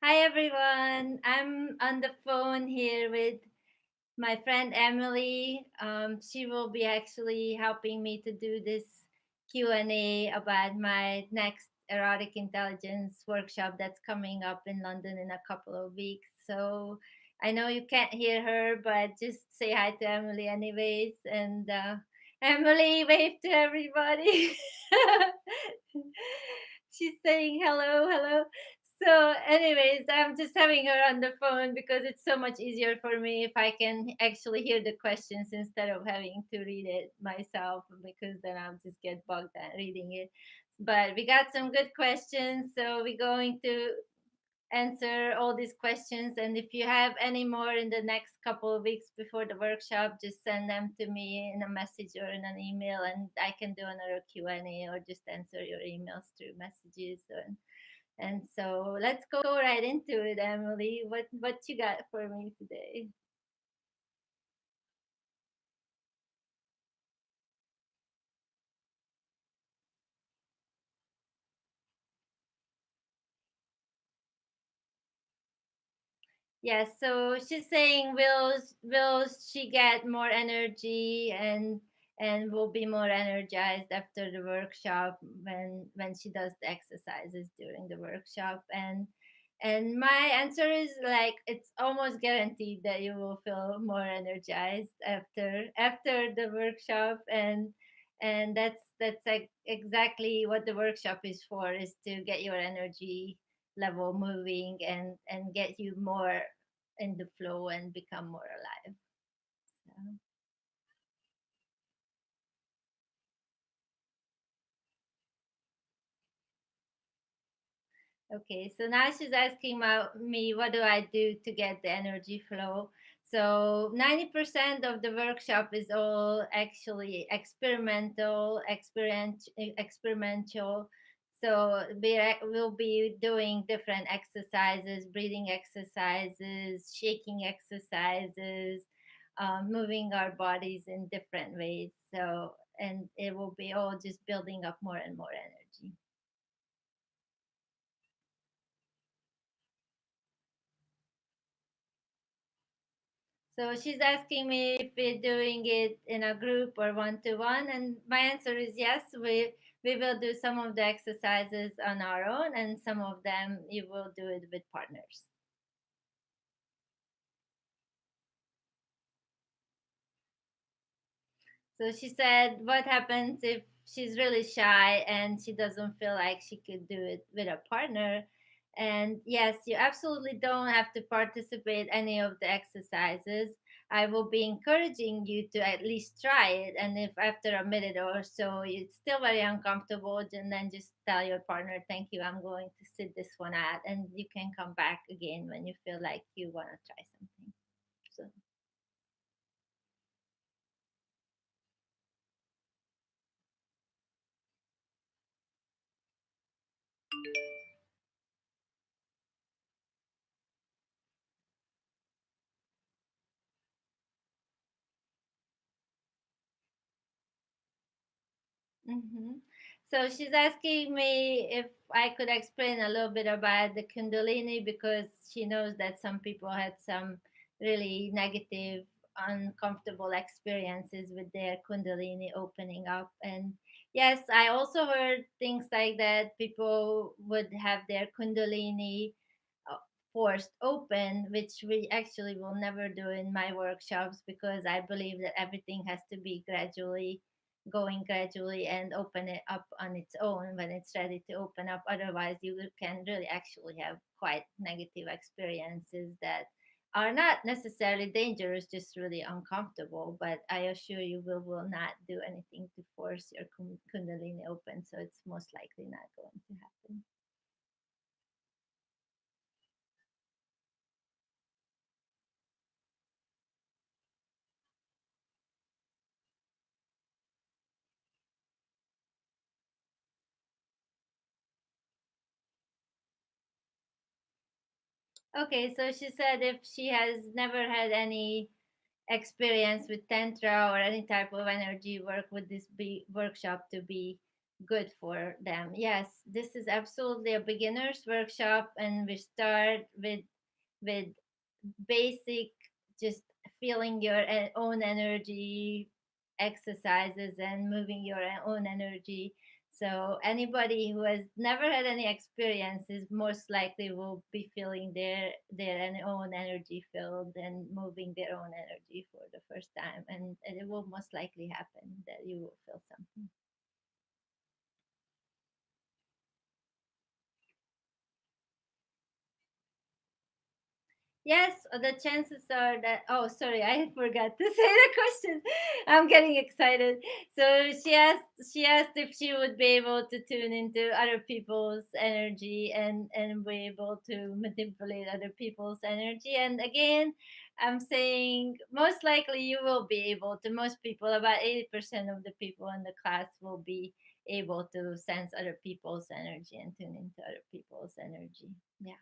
Hi everyone. I'm on the phone here with my friend Emily. She will be actually helping me to do this Q&A about my next erotic intelligence workshop that's coming up in London in a couple of weeks. So I know you can't hear her, but just say hi to Emily anyways. And Emily, wave to everybody. She's saying hello, hello. So, anyways, I'm just having her on the phone because it's so much easier for me if I can actually hear the questions instead of having to read it myself because then I'll just get bogged down reading it. But we got some good questions, so we're going to answer all these questions. And if you have any more in the next couple of weeks before the workshop, just send them to me in a message or in an email, and I can do another Q&A or just answer your emails through messages. And so let's go right into it, Emily. What you got for me today? Yes, so she's saying will she get more energy and will be more energized after the workshop when she does the exercises during the workshop and my answer is like it's almost guaranteed that you will feel more energized after the workshop and that's like exactly what the workshop is for, is to get your energy level moving and get you more in the flow and become more alive. So, okay, so now she's asking me what do I do to get the energy flow. So 90% of the workshop is all actually experiential. So we'll be doing different exercises, breathing exercises, shaking exercises, moving our bodies in different ways. So, and it will be all just building up more and more energy. So she's asking me if we're doing it in a group or one to one, and my answer is yes. We will do some of the exercises on our own, and some of them you will do it with partners. So she said, what happens if she's really shy and she doesn't feel like she could do it with a partner? And yes, you absolutely don't have to participate any of the exercises. I will be encouraging you to at least try it. And if after a minute or so it's still very uncomfortable, then just tell your partner, thank you, I'm going to sit this one out. And you can come back again when you feel like you want to try something. So hmm. So she's asking me if I could explain a little bit about the Kundalini because she knows that some people had some really negative, uncomfortable experiences with their Kundalini opening up. And yes, I also heard things like that. People would have their Kundalini uh, forced open, which we actually will never do in my workshops because I believe that everything has to be gradually and open it up on its own when it's ready to open up. Otherwise, you can really actually have quite negative experiences that are not necessarily dangerous, just really uncomfortable. But I assure you, we will not do anything to force your Kundalini open, so it's most likely not going to happen. Okay, so she said if she has never had any experience with tantra or any type of energy work, would this be workshop to be good for them. Yes, this is absolutely a beginner's workshop, and we start with basic, just feeling your own energy exercises and moving your own energy. So anybody who has never had any experiences most likely will be feeling own energy field and moving their own energy for the first time, and it will most likely happen that you will feel something. Yes, the chances are that. Oh, sorry, I forgot to say the question. I'm getting excited. So she asked if she would be able to tune into other people's energy and be able to manipulate other people's energy. And again, I'm saying most likely you will be able to. Most people, about 80% of the people in the class will be able to sense other people's energy and tune into other people's energy. Yeah.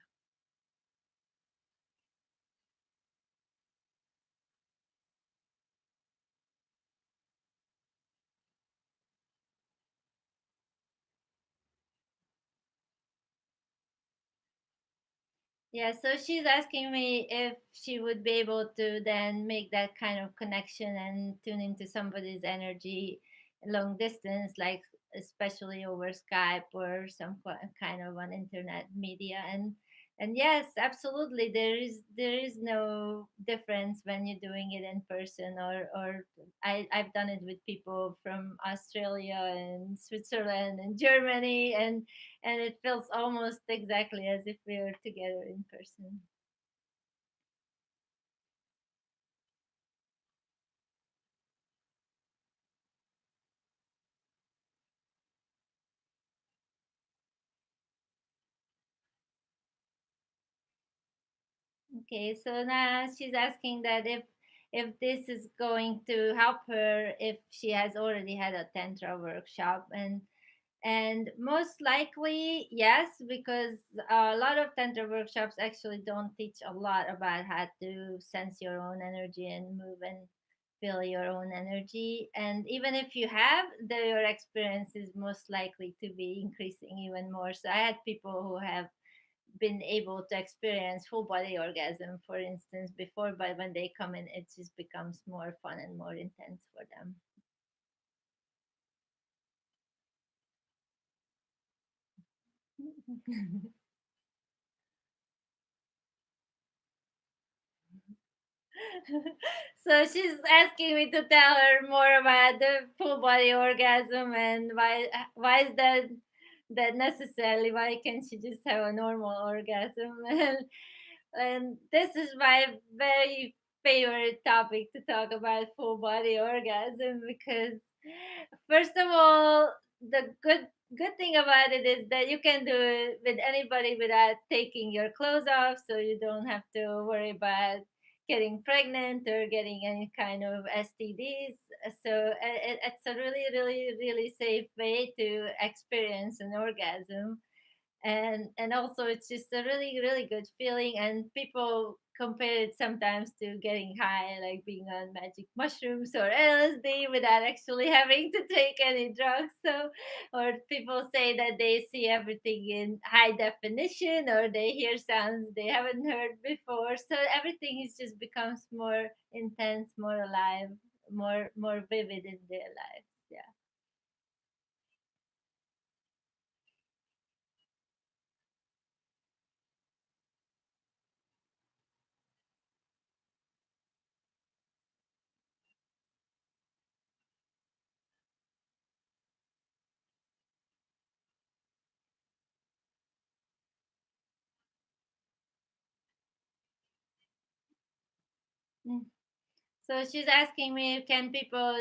Yeah, so she's asking me if she would be able to then make that kind of connection and tune into somebody's energy long distance, like especially over Skype or some kind of an internet media. And yes, absolutely, there is no difference when you're doing it in person or I've done it with people from Australia and Switzerland and Germany, and it feels almost exactly as if we were together in person. Okay, so now she's asking that if this is going to help her if she has already had a tantra workshop, and most likely yes, because a lot of tantra workshops actually don't teach a lot about how to sense your own energy and move and feel your own energy. And even if you have, your experience is most likely to be increasing even more. So I had people who have been able to experience full body orgasm, for instance, before, but when they come in, it just becomes more fun and more intense for them. So she's asking me to tell her more about the full body orgasm and why is that necessarily, why can't she just have a normal orgasm? And this is my very favorite topic to talk about, full body orgasm, because first of all, the good thing about it is that you can do it with anybody without taking your clothes off, so you don't have to worry about getting pregnant or getting any kind of STDs. So it's a really, really, really safe way to experience an orgasm, and also it's just a really, really good feeling. And people compare it sometimes to getting high, like being on magic mushrooms or LSD without actually having to take any drugs. So, or people say that they see everything in high definition, or they hear sounds they haven't heard before, so everything is just becomes more intense, more alive, more vivid in their lives. Yeah. Mm. So she's asking me, can people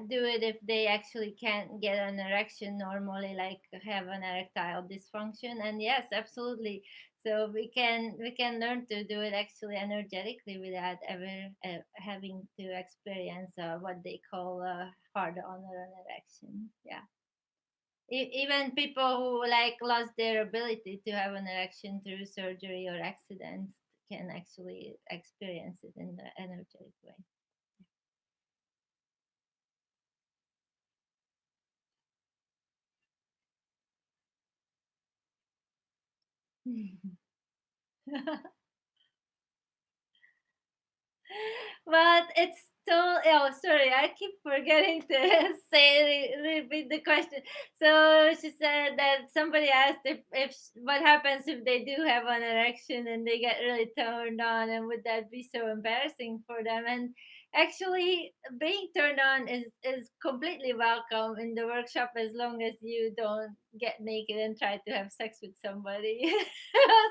do it if they actually can't get an erection normally, like have an erectile dysfunction? And yes, absolutely. So we can learn to do it actually energetically without ever having to experience what they call hard on or an erection. Yeah. Even people who like lost their ability to have an erection through surgery or accidents can actually experience it in the energetic way. But it's still, oh, sorry, I keep forgetting to repeat the question. So she said that somebody asked if what happens if they do have an erection and they get really turned on, and would that be so embarrassing for them? And actually, being turned on is completely welcome in the workshop as long as you don't get naked and try to have sex with somebody.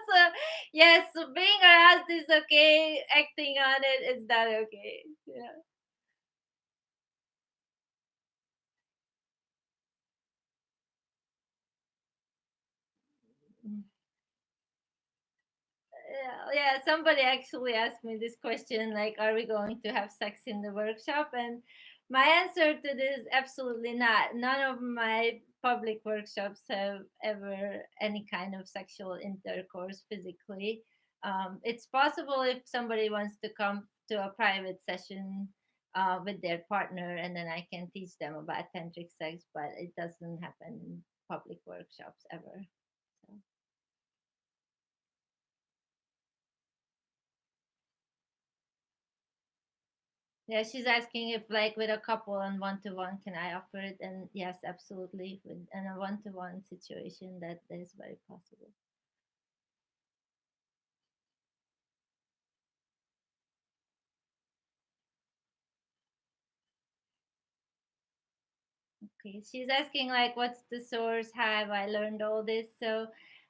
So yes, so being aroused is okay. Acting on it is not okay. Yeah. Mm. Yeah, somebody actually asked me this question, like, are we going to have sex in the workshop? And my answer to this, absolutely not. None of my public workshops have ever any kind of sexual intercourse physically. It's possible if somebody wants to come to a private session with their partner, and then I can teach them about tantric sex, but it doesn't happen in public workshops ever. So. Yeah, she's asking if, like, with a couple and one to one, can I offer it? And yes, absolutely. With in a one to one situation, that is very possible. Okay, she's asking like, what's the source? How have I learned all this? So,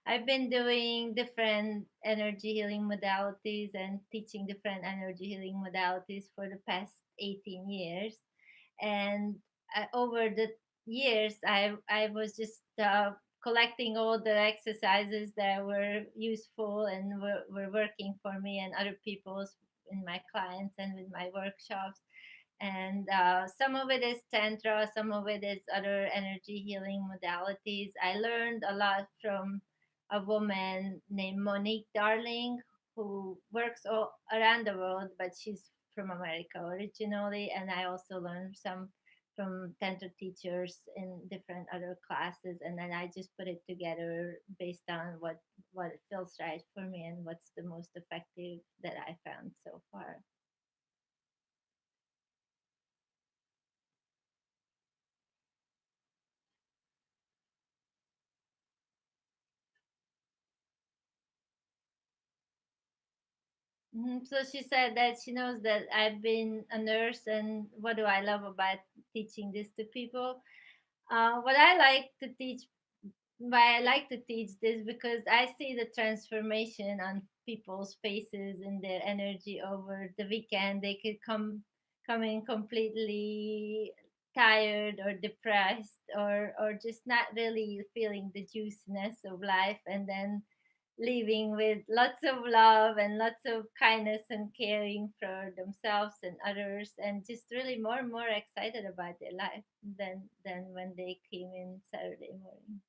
I've been doing different energy healing modalities and teaching different energy healing modalities for the past 18 years. And over the years, I was just collecting all the exercises that were useful and were working for me and other people's in my clients and with my workshops. And some of it is tantra, some of it is other energy healing modalities. I learned a lot from a woman named Monique Darling, who works all around the world, but she's from America originally. And I also learned some from tantra teachers in different other classes, and then I just put it together based on what feels right for me and what's the most effective that I found so far. So she said that she knows that I've been a nurse, and what do I love about teaching this to people? What I like to teach, why I like to teach this, because I see the transformation on people's faces and their energy over the weekend. They could come in completely tired or depressed, or just not really feeling the juiciness of life, and then living with lots of love and lots of kindness and caring for themselves and others, and just really more and more excited about their life than when they came in Saturday morning.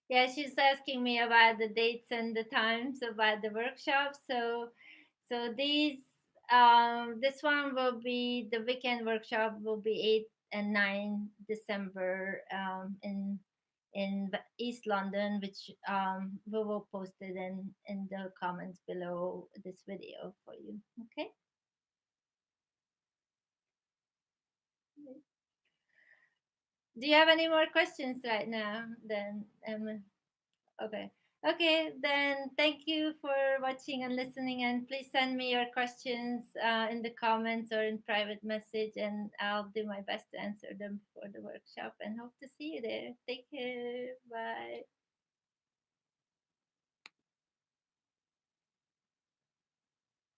Yeah, she's asking me about the dates and the times about the workshop. So this one will be, the weekend workshop will be 8 and 9 December, in East London, which we will post it in the comments below this video for you. Okay. Do you have any more questions right now? Then okay. Okay, then thank you for watching and listening. And please send me your questions in the comments or in private message, and I'll do my best to answer them for the workshop. And hope to see you there. Take care.